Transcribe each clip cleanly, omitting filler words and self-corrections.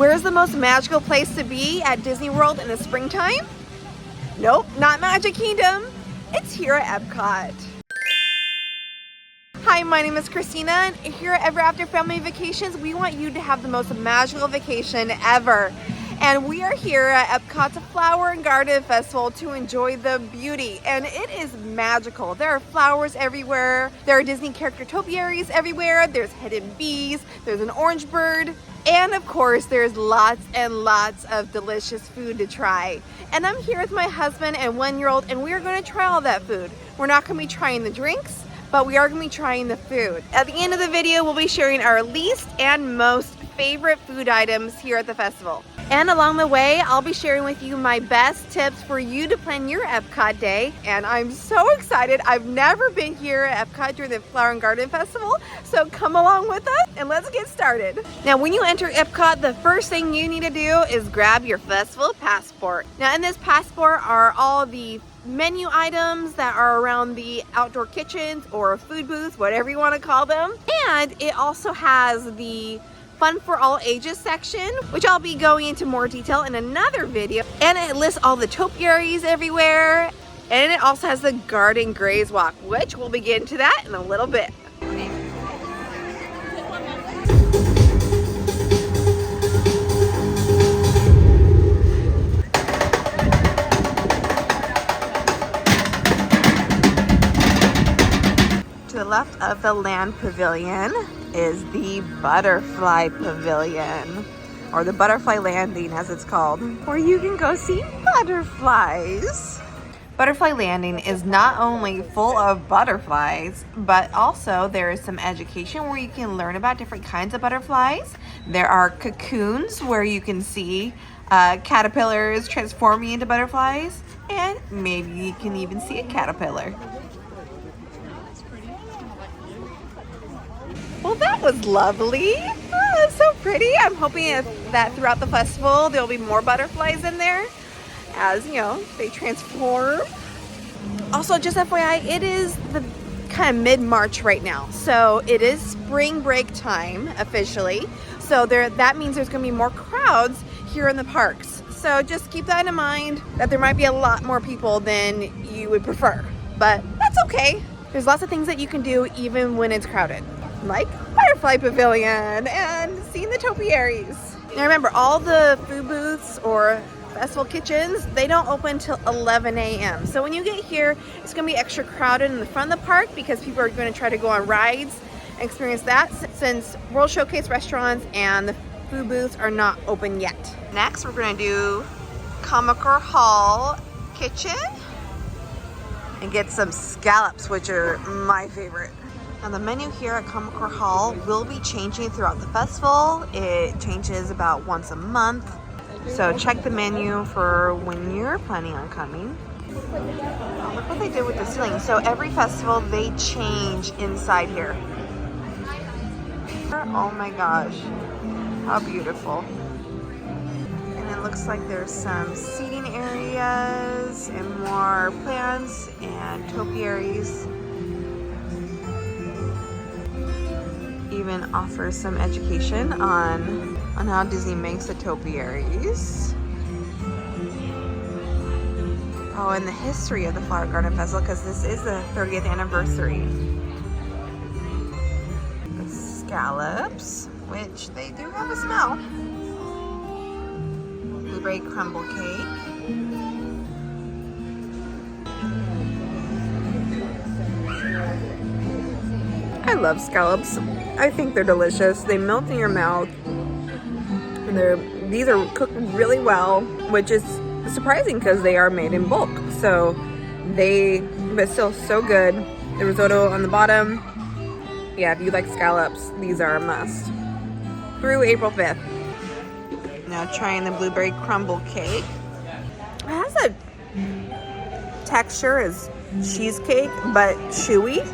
Where's the most magical place to be at Disney World in the springtime? Nope, not Magic Kingdom. It's here at Epcot. Hi, my name is Christina, and here at Ever After Family Vacations, we want you to have the most magical vacation ever. And we are here at Epcot's Flower Garden Festival to enjoy the beauty, and it is magical. There are flowers everywhere, there are Disney character topiaries everywhere, there's hidden bees, there's an orange bird, and of course there's lots and lots of delicious food to try. And I'm here with my husband and 1-year-old, and we are going to try all that food. We're not going to be trying the drinks, but we are going to be trying the food. At the end of the video, we'll be sharing our least and most favorite food items here at the festival. And along the way, I'll be sharing with you my best tips for you to plan your Epcot day. And I'm so excited. I've never been here at Epcot during the Flower and Garden Festival, so come along with us and let's get started. Now, when you enter Epcot, the first thing you need to do is grab your festival passport. Now, in this passport are all the menu items that are around the outdoor kitchens or food booths, whatever you want to call them. And it also has the Fun for All Ages section, which I'll be going into more detail in another video. And it lists all the topiaries everywhere. And it also has the Garden Graze Walk, which we'll be getting to that in a little bit. To the left of the Land Pavilion is the Butterfly Pavilion, or the Butterfly Landing as it's called, where you can go see butterflies. Butterfly Landing is not only full of butterflies, but also there is some education where you can learn about different kinds of butterflies. There are cocoons where you can see caterpillars transforming into butterflies, and maybe you can even see a caterpillar. Well, that was lovely. Oh, that's so pretty. I'm hoping that throughout the festival there'll be more butterflies in there as, you know, they transform. Also, just FYI, it is the kind of mid-March right now. So it is spring break time officially. So that means there's going to be more crowds here in the parks. So just keep that in mind, that there might be a lot more people than you would prefer. But that's okay. There's lots of things that you can do even when it's crowded, like Butterfly Pavilion and seeing the topiaries. Now remember, all the food booths or festival kitchens, they don't open till 11 a.m. So when you get here, it's going to be extra crowded in the front of the park because people are going to try to go on rides and experience that, since World Showcase restaurants and the food booths are not open yet. Next, we're going to do Comical Hall Kitchen and get some scallops, which are my favorite. Now, the menu here at Comical Hall will be changing throughout the festival. It changes about once a month. So check the menu for when you're planning on coming. Oh, look what they did with the ceiling. So every festival, they change inside here. Oh my gosh, how beautiful. And it looks like there's some seating areas and more plants and topiaries. Even offers some education on how Disney makes the topiaries. Oh, and the history of the Flower Garden Festival, because this is the 30th anniversary. The scallops, which they do have a smell. Blueberry crumble cake. I love scallops. I think they're delicious. They melt in your mouth. And these are cooked really well, which is surprising because they are made in bulk. So but still so good. The risotto on the bottom. Yeah, if you like scallops, these are a must. Through April 5th. Now trying the blueberry crumble cake. It has a texture as cheesecake, but chewy.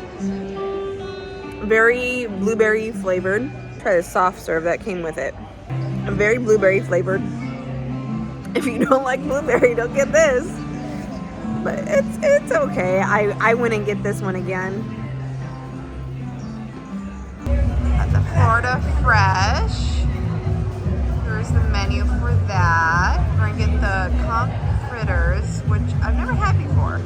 Very blueberry flavored. Try the soft serve that came with it. Very blueberry flavored. If you don't like blueberry, don't get this. But it's okay. I wouldn't get this one again. At the Florida Fresh. Here's the menu. which I've never had before.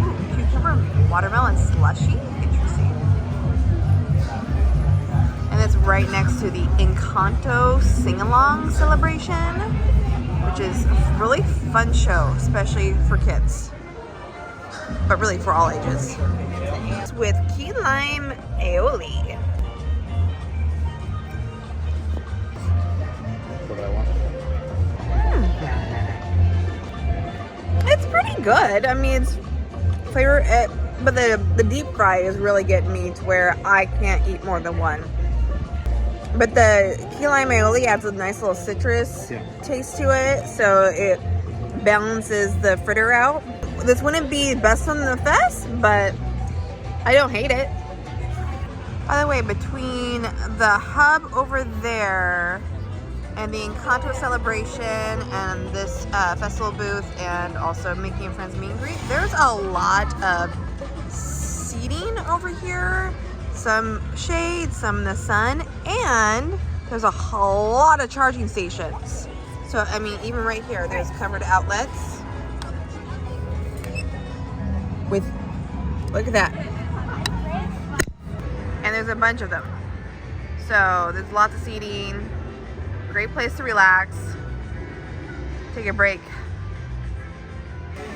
Ooh, cucumber watermelon slushy? Interesting. And it's right next to the Encanto sing-along celebration, which is a really fun show, especially for kids, but really for all ages. It's with key lime aioli. It's pretty good. I mean, it's flavor, but the deep fry is really getting me to where I can't eat more than one. But the key lime aioli adds a nice little citrus taste to it, so it balances the fritter out. This wouldn't be best on the fest, but I don't hate it. By the way, between the hub over there and the Encanto celebration and this festival booth and also Mickey and Friends meet and greet, there's a lot of seating over here. Some shade, some in the sun, and there's a whole lot of charging stations. So, I mean, even right here, there's covered outlets with, look at that. And there's a bunch of them. So, there's lots of seating, great place to relax, take a break.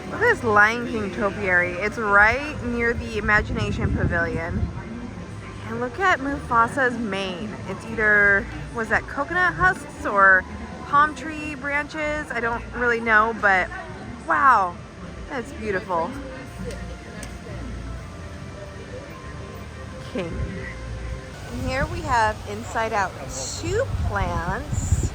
Look at this Lion King topiary. It's right near the Imagination Pavilion. And look at Mufasa's mane. It's either, was that coconut husks or palm tree branches? I don't really know, but wow, that's beautiful. King. And here we have Inside Out 2 plants.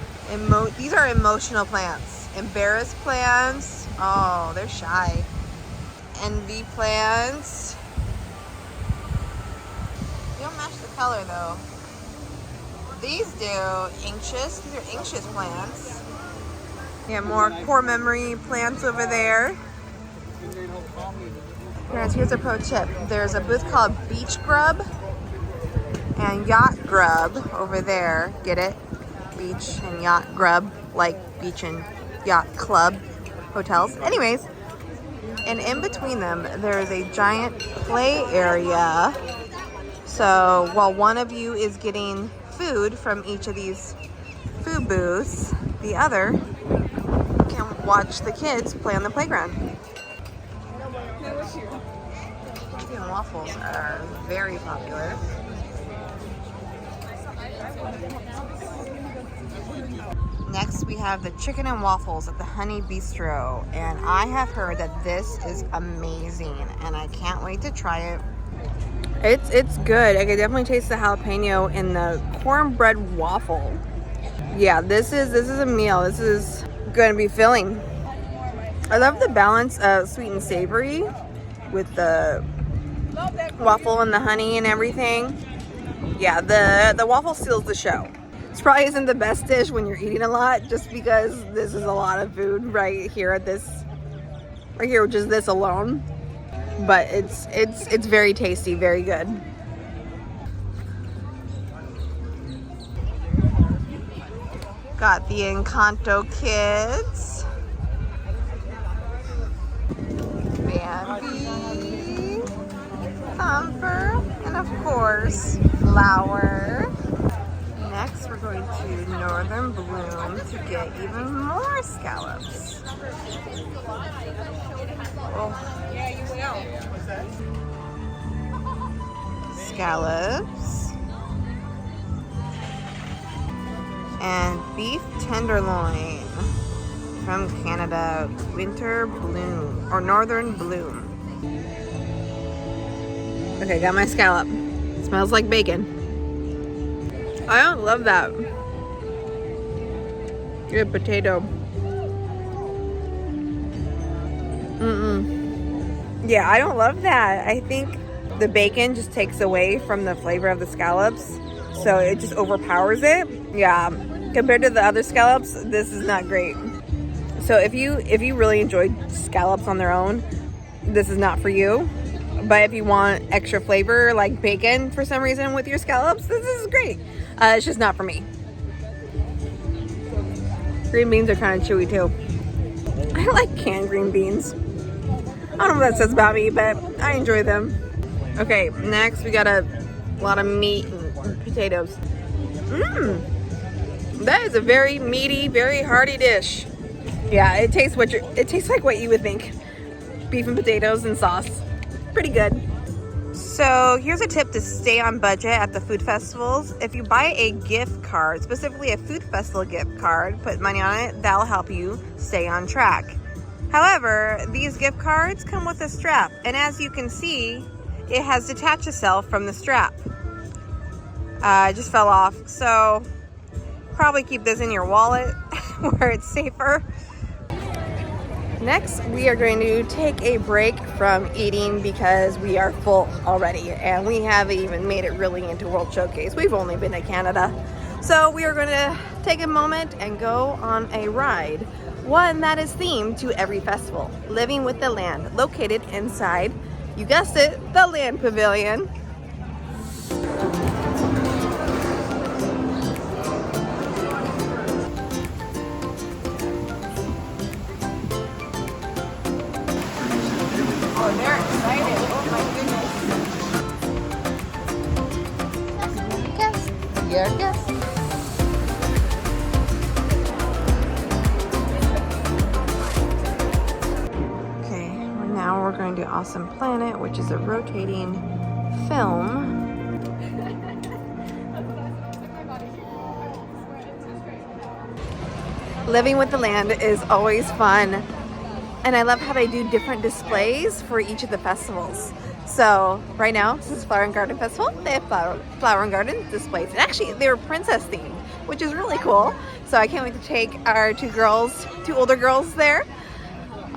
These are emotional plants. Embarrassed plants. Oh, they're shy. Envy plants. They don't match the color though. These do. Anxious. These are anxious plants. Yeah, more core memory plants over there. Guys, here's a pro tip. There's a booth called Beach Grub and Yacht Grub over there. Get it? Beach and Yacht Grub, like beach and yacht club hotels. Anyways, and in between them, there is a giant play area. So while one of you is getting food from each of these food booths, the other can watch the kids play on the playground. Chicken and waffles are very popular. Next, we have the chicken and waffles at the Honey Bistro, and I have heard that this is amazing, and I can't wait to try it. It's good. I can definitely taste the jalapeno in the cornbread waffle. Yeah, this is a meal. This is going to be filling. I love the balance of sweet and savory with the waffle and the honey and everything. Yeah, the waffle steals the show. This probably isn't the best dish when you're eating a lot, just because this is a lot of food right here, which is this alone. But it's very tasty, very good. Got the Encanto kids. Bambi, Thumper, and of course, Flower. Next, we're going to Northern Bloom to get even more scallops. Oh. Scallops and beef tenderloin from Canada, Winter Bloom or Northern Bloom. Okay, got my scallop. It smells like bacon. I don't love that. Good potato. Yeah, I don't love that. I think the bacon just takes away from the flavor of the scallops, so it just overpowers it. Yeah, compared to the other scallops, this is not great. So if you really enjoyed scallops on their own, this is not for you. But if you want extra flavor like bacon for some reason with your scallops, this is great. It's just not for me. Green beans are kind of chewy too. I like canned green beans. I don't know what that says about me, but I enjoy them. Okay, next we got a lot of meat and potatoes. That is a very meaty, very hearty dish. Yeah, it tastes like what you would think. Beef and potatoes and sauce. Pretty good. So here's a tip to stay on budget at the food festivals. If you buy a gift card, specifically a food festival gift card, put money on it, that'll help you stay on track. However, these gift cards come with a strap, and as you can see, it has detached itself from the strap. It just fell off, so probably keep this in your wallet where it's safer. Next, we are going to take a break from eating because we are full already, and we haven't even made it really into World Showcase. We've only been to Canada. So we are going to take a moment and go on a ride, one that is themed to every festival, Living with the Land, located inside, you guessed it, the Land Pavilion. Oh, they're excited. Oh my goodness. Your guess. Okay, now we're going to Awesome Planet, which is a rotating film. Living with the Land is always fun. And I love how they do different displays for each of the festivals. So right now, this is Flower and Garden Festival. They have Flower and Garden displays. And actually, they were princess themed, which is really cool. So I can't wait to take our two older girls there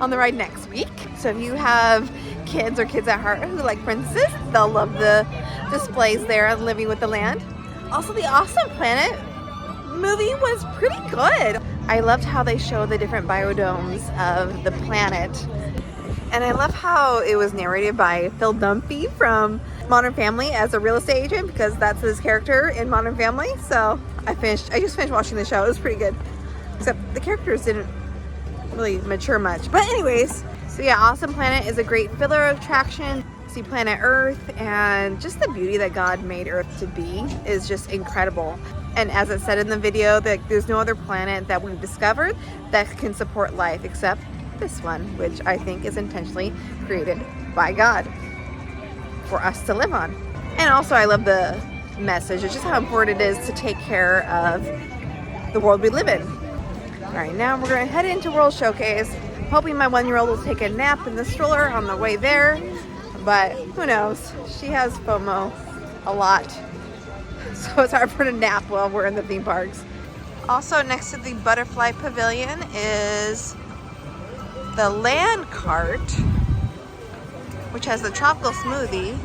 on the ride next week. So if you have kids or kids at heart who like princesses, they'll love the displays there on Living with the Land. Also, the Awesome Planet movie was pretty good. I loved how they show the different biodomes of the planet. And I love how it was narrated by Phil Dunphy from Modern Family as a real estate agent, because that's his character in Modern Family. So I just finished watching the show. It was pretty good. Except the characters didn't really mature much. But anyways, so yeah, Awesome Planet is a great filler attraction. See planet Earth, and just the beauty that God made Earth to be is just incredible. And as it said in the video, that there's no other planet that we've discovered that can support life except this one, which I think is intentionally created by God for us to live on. And also I love the message. It's just how important it is to take care of the world we live in. All right, now we're gonna head into World Showcase. I'm hoping my 1-year-old will take a nap in the stroller on the way there, but who knows? She has FOMO a lot. So it's hard for her to nap while we're in the theme parks. Also next to the Butterfly Pavilion is the Land Cart, which has the tropical smoothie,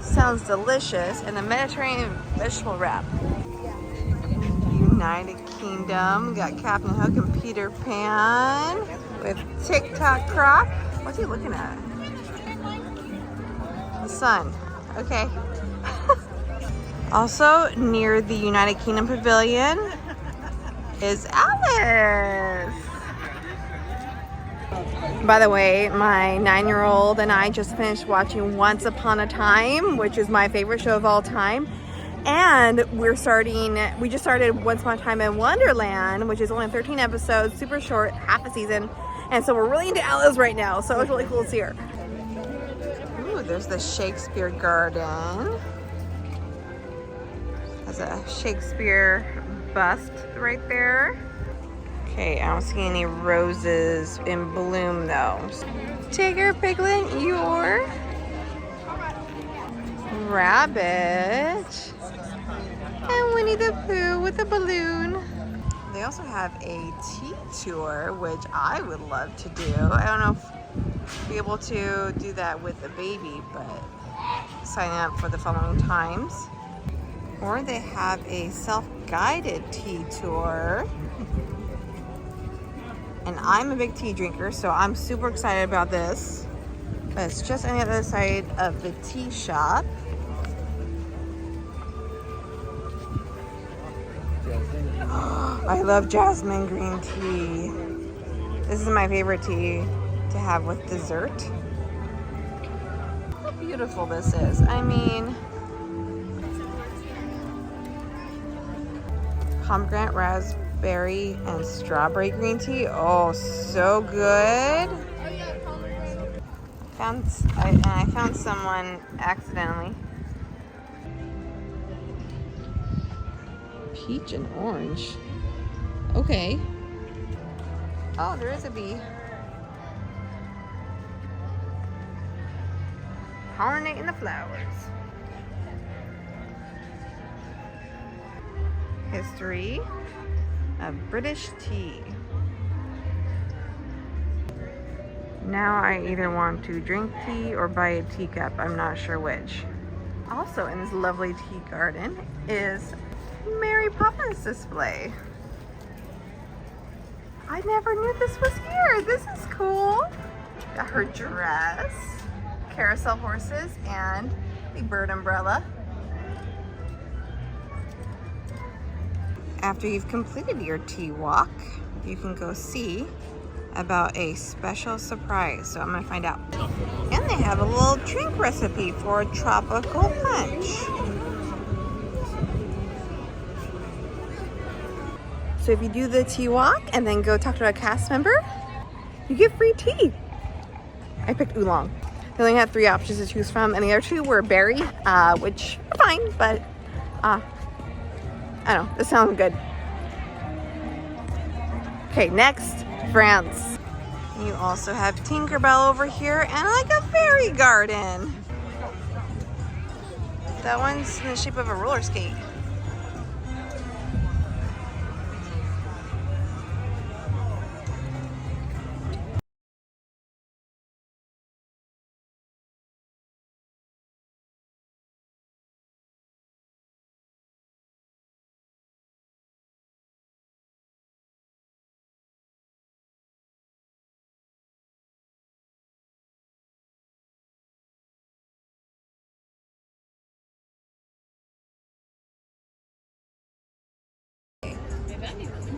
sounds delicious, and the Mediterranean vegetable wrap. United Kingdom, got Captain Hook and Peter Pan with TikTok Croc. What's he looking at? The sun. Okay. Also, near the United Kingdom Pavilion is Alice. By the way, my 9-year-old and I just finished watching Once Upon a Time, which is my favorite show of all time. And we just started Once Upon a Time in Wonderland, which is only 13 episodes, super short, half a season. And so we're really into Alice right now, so it was really cool to see her. Ooh, there's the Shakespeare Garden. Has a Shakespeare bust right there. Okay, I don't see any roses in bloom though. Tigger, Piglet, your rabbit, and Winnie the Pooh with a balloon. They also have a tea tour, which I would love to do. I don't know if I'll be able to do that with a baby, but sign up for the following times. Or they have a self-guided tea tour. And I'm a big tea drinker, so I'm super excited about this. But it's just on the other side of the tea shop. I love jasmine green tea. This is my favorite tea to have with dessert. How beautiful this is. I mean, pomegranate, raspberry, and strawberry green tea. Oh, so good. I found someone accidentally. Peach and orange. Okay. Oh, there is a bee. Pollinating the flowers. History of British tea. Now I either want to drink tea or buy a teacup. I'm not sure which. Also in this lovely tea garden is Mary Poppins display. I never knew this was here. This is cool. Got her dress, carousel horses, and the bird umbrella. After you've completed your tea walk, you can go see about a special surprise. So I'm gonna find out. And they have a little drink recipe for a tropical punch. So if you do the tea walk and then go talk to a cast member, you get free tea. I picked oolong. They only had 3 options to choose from, and the other 2 were berry, which are fine, but I don't know, this sounds good. Okay, next, France. You also have Tinkerbell over here and like a fairy garden. That one's in the shape of a roller skate.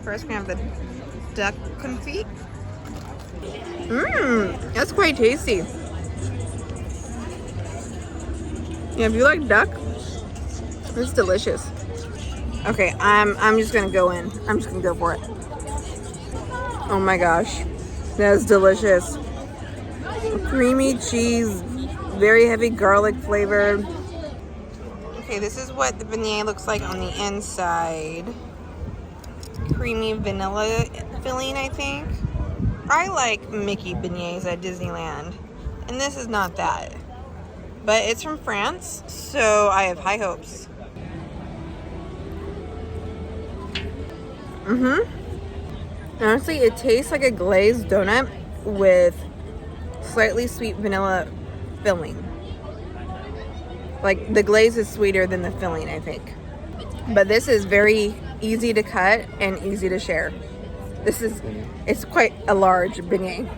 First we have the duck confit. That's quite tasty. Yeah, if you like duck, it's delicious. Okay, I'm just gonna go in. I'm just gonna go for it. Oh my gosh, that's delicious. Creamy cheese, very heavy garlic flavor. Okay, this is what the beignet looks like on the inside. Creamy vanilla filling, I think. I like Mickey beignets at Disneyland, and this is not that. But it's from France, so I have high hopes. Honestly, it tastes like a glazed donut with slightly sweet vanilla filling. Like, the glaze is sweeter than the filling, I think. But this is very easy to cut and easy to share. It's quite a large beignet.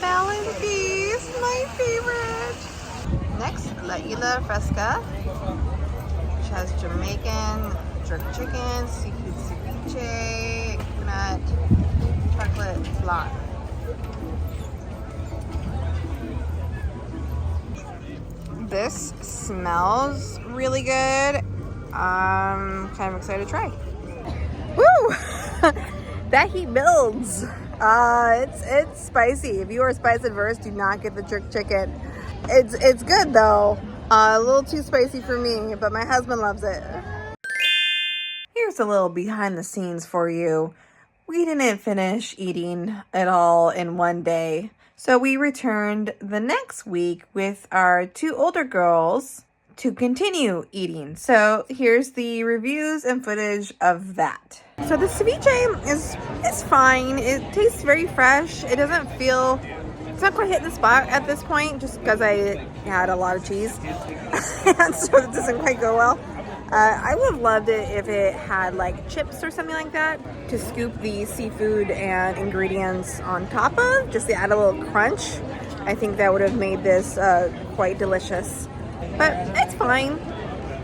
Balanced beef, my favorite. Next, La Isla Fresca, which has Jamaican jerk chicken, seafood ceviche, coconut, chocolate flan. This smells really good. I'm kind of excited to try. Woo! That heat builds. It's spicy. If you are spice adverse, do not get the jerk chicken. It's good though. A little too spicy for me, but my husband loves it. Here's a little behind the scenes for you. We didn't finish eating it all in one day. So we returned the next week with our 2 older girls to continue eating. So here's the reviews and footage of that. So the ceviche is fine. It tastes very fresh. It doesn't feel, it's not quite hitting the spot at this point just because I had a lot of cheese. And so it doesn't quite go well. I would have loved it if it had like chips or something like that to scoop the seafood and ingredients on top of, just to add a little crunch. I think that would have made this quite delicious. But it's fine.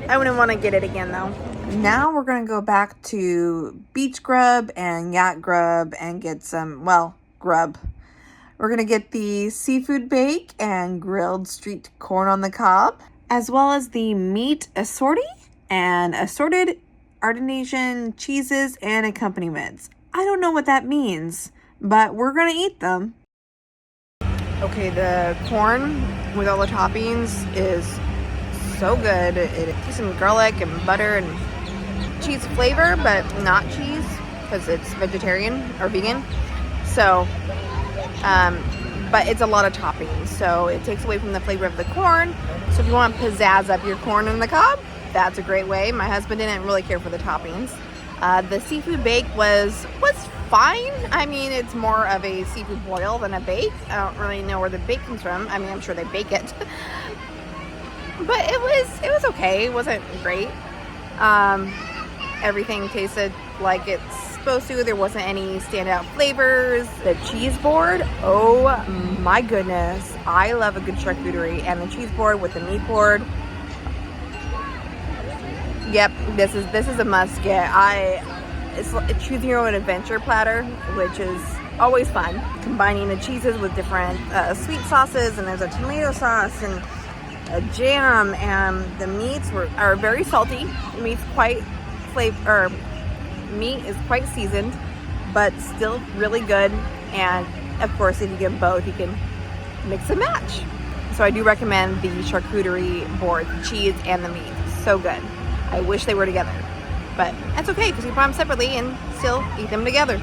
I wouldn't want to get it again though. Now we're gonna go back to Beach Grub and Yacht Grub and get some, well, grub. We're gonna get the seafood bake and grilled street corn on the cob, as well as the meat assortie and assorted Ardenasian cheeses and accompaniments. I don't know what that means, but we're gonna eat them. Okay, the corn with all the toppings is so good. It has some garlic and butter and cheese flavor, but not cheese because it's vegetarian or vegan. So, but it's a lot of toppings, so it takes away from the flavor of the corn. So if you want to pizzazz up your corn on the cob, that's a great way. My husband didn't really care for the toppings. The seafood bake was fine. I mean, it's more of a seafood boil than a bake. I don't really know where the bake comes from. I mean, I'm sure they bake it. But it was okay. It wasn't great. Everything tasted like it's supposed to. There wasn't any standout flavors. The cheese board, oh my goodness. I love a good charcuterie, and the cheese board with the meat board. Yep, this is a must get. It's choose your own adventure platter, which is always fun. Combining the cheeses with different sweet sauces, and there's a tomato sauce and a jam, and the meats are very salty. The meat's quite meat is quite seasoned, but still really good. And of course, if you get both, you can mix and match. So I do recommend the charcuterie board, the cheese and the meat. So good. I wish they were together, but that's okay because you buy them separately and still eat them together.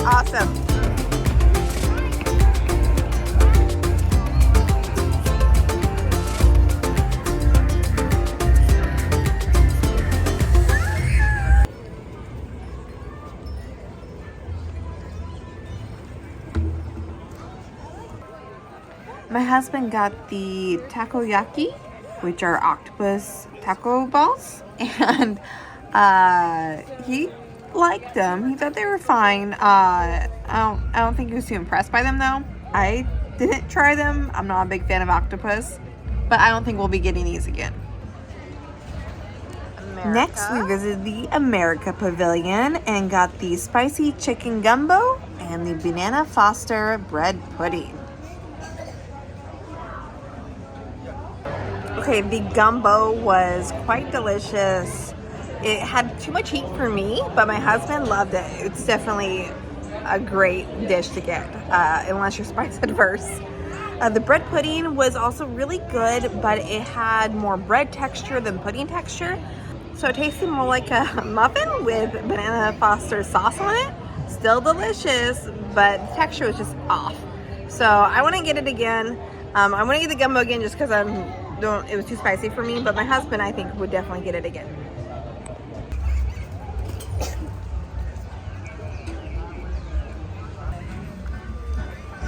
Awesome. My husband got the takoyaki, which are octopus taco balls, and he liked them. He thought they were fine. I don't think he was too impressed by them though. I didn't try them. I'm not a big fan of octopus, but I don't think we'll be getting these again. Next, we visited the America Pavilion and got the spicy chicken gumbo and the banana Foster bread pudding. Okay, the gumbo was quite delicious. It had too much heat for me, but my husband loved it. It's definitely a great dish to get, unless you're spice adverse. The bread pudding was also really good, but it had more bread texture than pudding texture. So it tasted more like a muffin with banana Foster sauce on it. Still delicious, but the texture was just off. So I want to get it again. I want to get the gumbo again just because it was too spicy for me, but my husband, I think, would definitely get it again.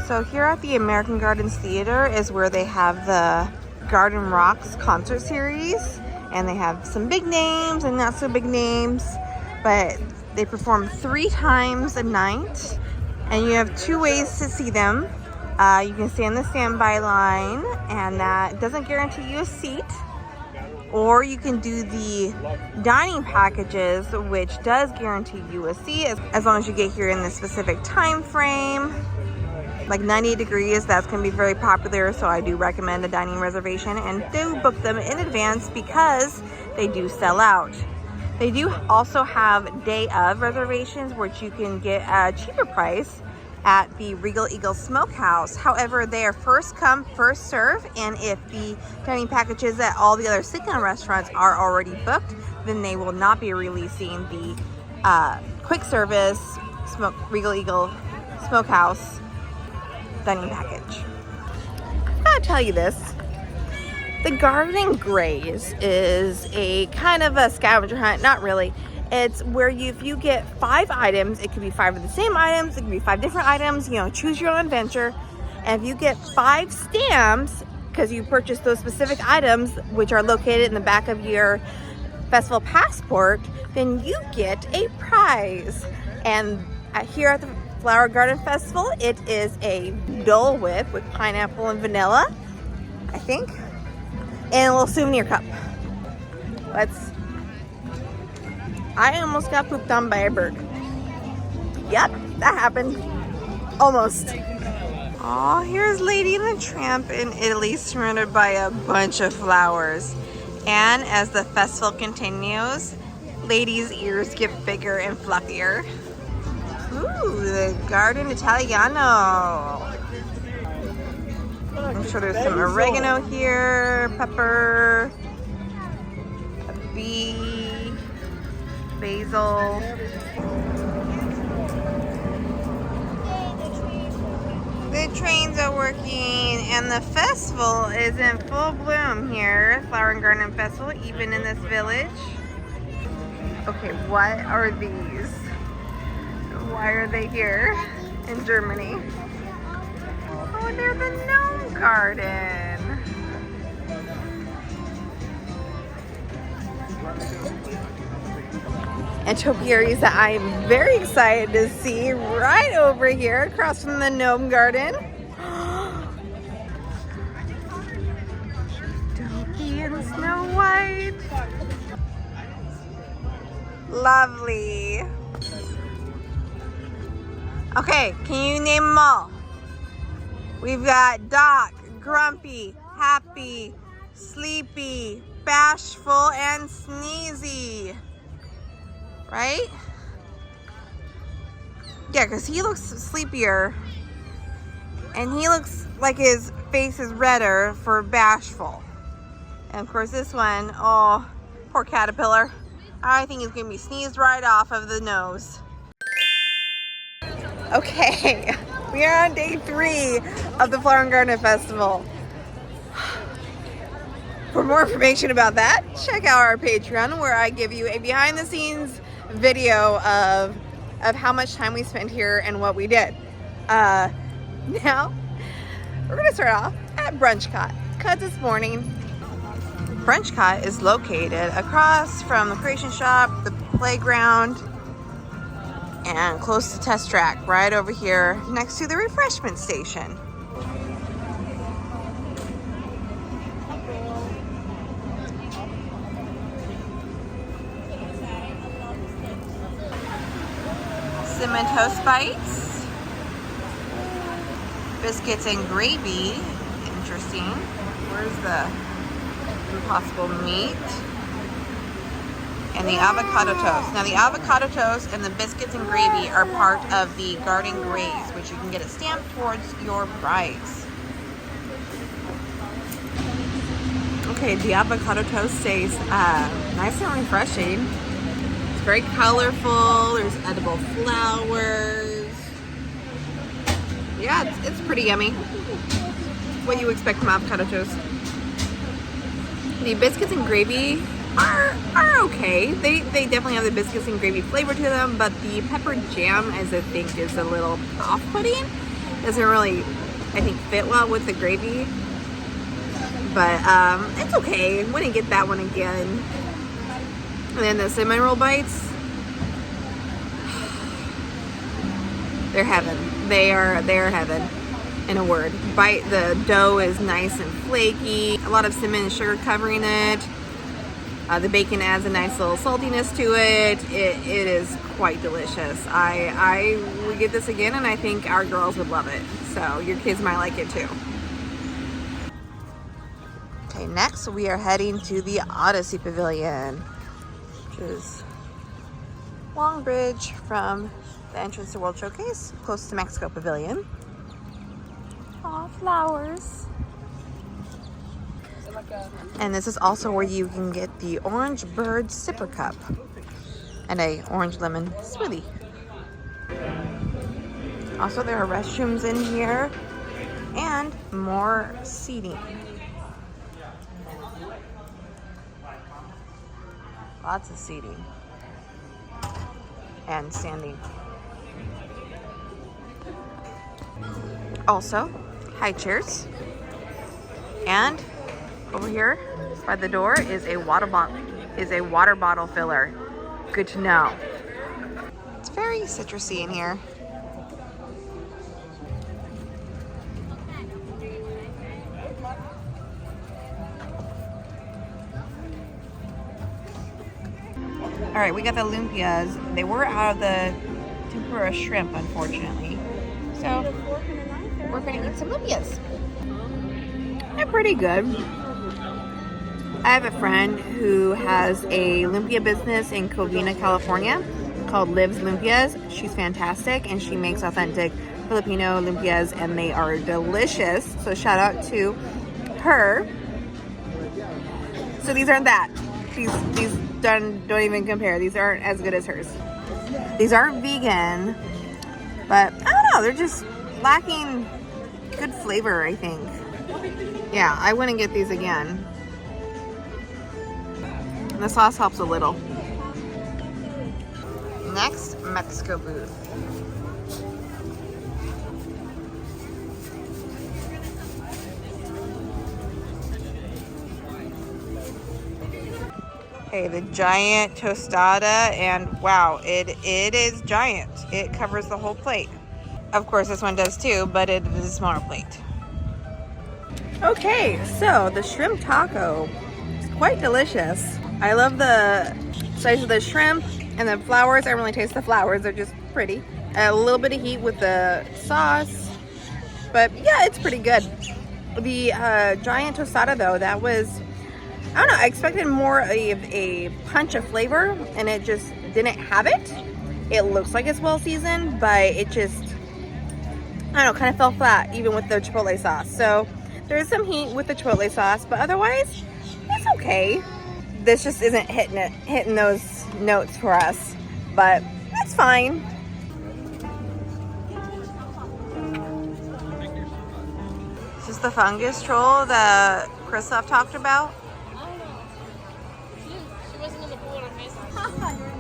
So here at the American Gardens Theater is where they have the Garden Rocks concert series, and they have some big names and not so big names, but they perform 3 times a night, and you have 2 ways to see them. You can stay in the standby line, and that doesn't guarantee you a seat. Or you can do the dining packages, which does guarantee you a seat as long as you get here in the specific time frame. Like 90 degrees, that's going to be very popular, so I do recommend a dining reservation, and do book them in advance because they do sell out. They do also have day of reservations, which you can get a cheaper price at the Regal Eagle Smokehouse. However, they are first come, first serve, and if the dining packages at all the other sit-down restaurants are already booked, then they will not be releasing the quick service Regal Eagle Smokehouse dining package. I gotta tell you this. The Garden Graze is a kind of a scavenger hunt. Not really. It's where if you get 5 items, it could be 5 of the same items, it could be 5 different items, choose your own adventure. And if you get 5 stamps, because you purchased those specific items, which are located in the back of your festival passport, then you get a prize. And here at the Flower Garden Festival, it is a Dole Whip with pineapple and vanilla, I think, and a little souvenir cup. I almost got pooped on by a bird. Yep, that happened. Almost. Oh, here's Lady and the Tramp in Italy, surrounded by a bunch of flowers. And as the festival continues, Lady's ears get bigger and fluffier. Ooh, the Garden Italiano. I'm sure there's some oregano here, pepper, a bee, basil. The trains are working and the festival is in full bloom here, Flower and Garden Festival, even in this village. Okay, what are these? Why are they here in Germany? Oh, they're the gnome garden. And topiaries that I'm very excited to see right over here across from the gnome garden. Dopey and Snow White. Lovely. Okay, can you name them all? We've got Doc, Grumpy, Happy, Sleepy, Bashful, and Sneezy. Right? Yeah, because he looks sleepier. And he looks like his face is redder for Bashful. And of course this one, oh, poor caterpillar. I think he's going to be sneezed right off of the nose. Okay, we are on day 3 of the Flower and Garden Festival. For more information about that, check out our Patreon, where I give you a behind-the-scenes video of how much time we spent here and what we did. Now, we're going to start off at Brunchcott, because this morning, Brunchcott is located across from the Creation Shop, the playground, and close to Test Track, right over here next to the refreshment station. Cinnamon Toast Bites, biscuits and gravy, interesting. Where's the Impossible Meat? And the avocado toast. Now the avocado toast and the biscuits and gravy are part of the Garden Graze, which you can get a stamp towards your prize. Okay, the avocado toast tastes nice and refreshing. It's very colorful. There's edible flowers. Yeah, it's pretty yummy. What you expect from avocado toast. The biscuits and gravy are okay. They definitely have the biscuits and gravy flavor to them, but the pepper jam, as I think, is a little off-putting. Doesn't really, I think, fit well with the gravy. But it's okay. Wouldn't get that one again. And then the cinnamon roll bites, they're heaven. They are heaven. In a word. The dough is nice and flaky. A lot of cinnamon and sugar covering it. The bacon adds a nice little saltiness to it. It is quite delicious. I would get this again, and I think our girls would love it. So your kids might like it too. Okay, next we are heading to the Odyssey Pavilion, which is Long Bridge from the entrance to World Showcase, close to Mexico Pavilion. Aw, flowers. And this is also where you can get the Orange Bird Sipper Cup and a orange lemon smoothie. Also, there are restrooms in here and more seating. Lots of seating and standing. Also, high chairs. And over here by the door is a water bottle. is a water bottle filler. Good to know. It's very citrusy in here. All right, we got the lumpias. They were out of the tempura shrimp, unfortunately. So we're gonna eat some lumpias. They're pretty good. I have a friend who has a lumpia business in Covina, California called Liv's Lumpias. She's fantastic and she makes authentic Filipino lumpias and they are delicious. So shout out to her. So these aren't that. These don't even compare. These aren't as good as hers. These aren't vegan, but I don't know. They're just lacking good flavor, I think. Yeah, I wouldn't get these again. The sauce helps a little. Next, Mexico booth. Okay, the giant tostada, and wow, it is giant. It covers the whole plate. Of course, this one does too, but it is a smaller plate. Okay, so the shrimp taco is quite delicious. I love the size of the shrimp and the flowers. I don't really taste the flowers, they're just pretty. A little bit of heat with the sauce, but yeah, it's pretty good. The giant tostada though, that was, I don't know, I expected more of a punch of flavor and it just didn't have it. It looks like it's well seasoned, but it just, I don't know, kind of fell flat even with the chipotle sauce. So there is some heat with the chipotle sauce, but otherwise it's okay. This just isn't hitting those notes for us, but that's fine. Is this the fungus troll that Christoph talked about?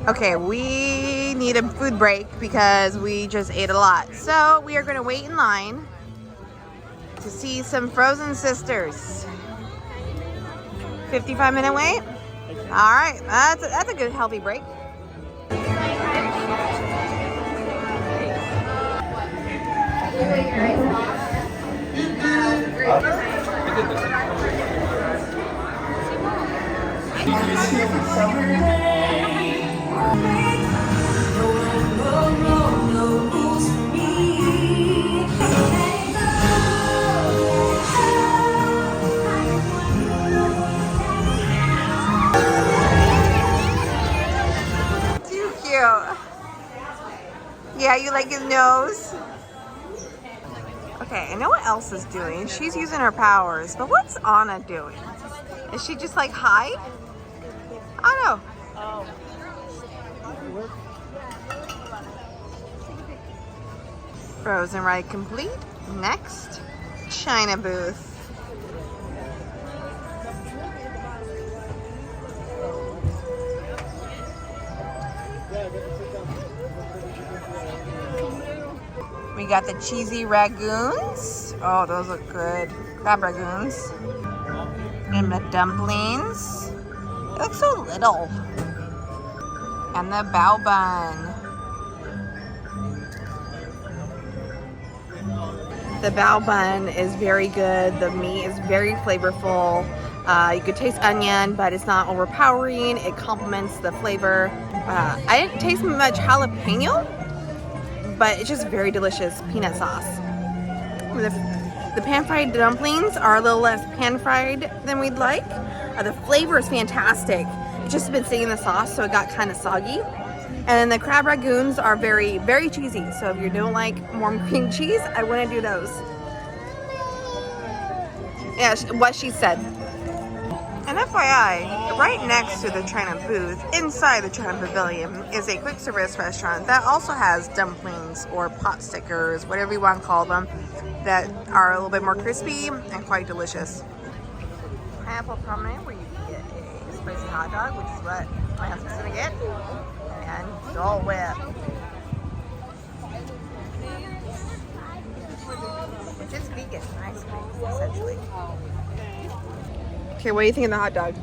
Okay, we need a food break because we just ate a lot. So we are gonna wait in line to see some Frozen Sisters. 55-minute wait? All right, that's a good healthy break. Yeah, you like his nose? Okay, I know what else is doing. She's using her powers, but what's Anna doing? Is she just like high? I don't know. Frozen ride complete. Next, China booth. We got the cheesy ragoons. Oh, those look good. Crab ragoons. And the dumplings. They look so little. And the bao bun. The bao bun is very good. The meat is very flavorful. You could taste onion, but it's not overpowering. It complements the flavor. I didn't taste much jalapeno, but it's just very delicious peanut sauce. The pan-fried dumplings are a little less pan-fried than we'd like. The flavor is fantastic. It's just been sitting in the sauce, so it got kind of soggy. And then the crab ragoons are very, very cheesy. So if you don't like more cream cheese, I wouldn't do those. Yeah, what she said. And FYI, right next to the China booth, inside the China Pavilion, is a quick service restaurant that also has dumplings or pot stickers, whatever you want to call them, that are a little bit more crispy and quite delicious. Pineapple promenade, where you get a spicy hot dog, which is what my husband's gonna get, and Dole Whip, which is vegan ice cream, essentially. Okay, what do you think of the hot dog?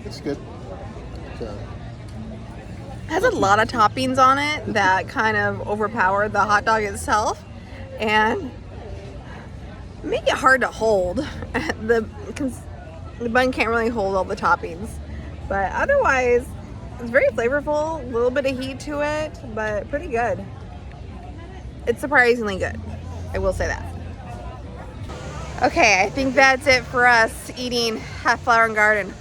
It's good. So, It has a lot of toppings on it that kind of overpower the hot dog itself and make it hard to hold. The bun can't really hold all the toppings, but otherwise it's very flavorful, a little bit of heat to it, but pretty good. It's surprisingly good, I will say that. Okay, I think that's it for us eating at Flower Garden.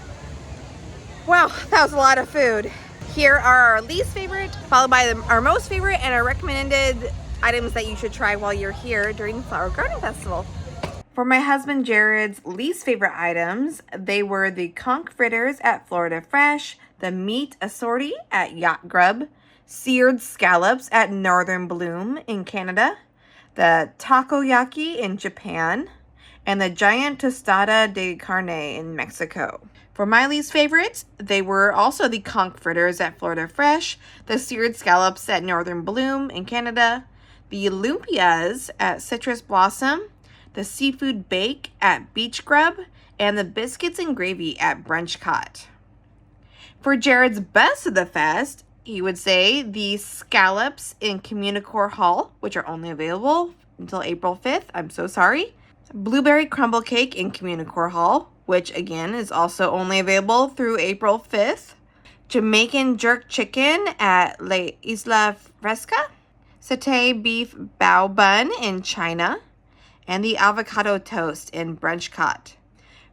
Wow, that was a lot of food. Here are our least favorite, followed by our most favorite, and our recommended items that you should try while you're here during the Flower Garden Festival. For my husband Jared's least favorite items, they were the conch fritters at Florida Fresh, the meat assorti at Yacht Grub, seared scallops at Northern Bloom in Canada, the takoyaki in Japan, and the giant tostada de carne in Mexico. For my least favorites, they were also the conch fritters at Florida Fresh, the seared scallops at Northern Bloom in Canada, the lumpias at Citrus Blossom, the seafood bake at Beach Grub, and the biscuits and gravy at Brunch Cot. For Jared's best of the fest, he would say the scallops in Communicore Hall, which are only available until April 5th. I'm so sorry. Blueberry crumble cake in Communicore Hall, which again is also only available through April 5th. Jamaican jerk chicken at La Isla Fresca. Satay beef bao bun in China. And the avocado toast in Brunch Cot.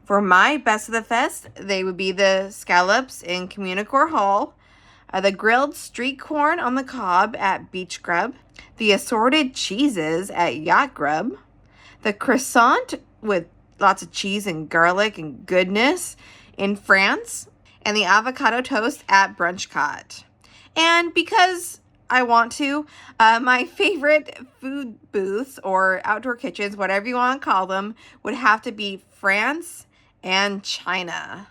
For my best of the fest, they would be the scallops in Communicore Hall, the grilled street corn on the cob at Beach Grub, the assorted cheeses at Yacht Grub, the croissant with lots of cheese and garlic and goodness in France, and the avocado toast at Brunch Cot. And because I want to, my favorite food booths or outdoor kitchens, whatever you want to call them, would have to be France and China,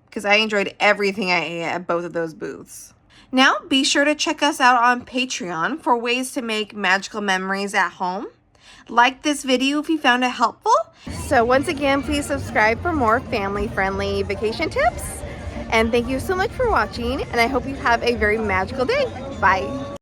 because I enjoyed everything I ate at both of those booths. Now, be sure to check us out on Patreon for ways to make magical memories at home. Like this video if you found it helpful. So once again, please subscribe for more family-friendly vacation tips. And thank you so much for watching, and I hope you have a very magical day. Bye.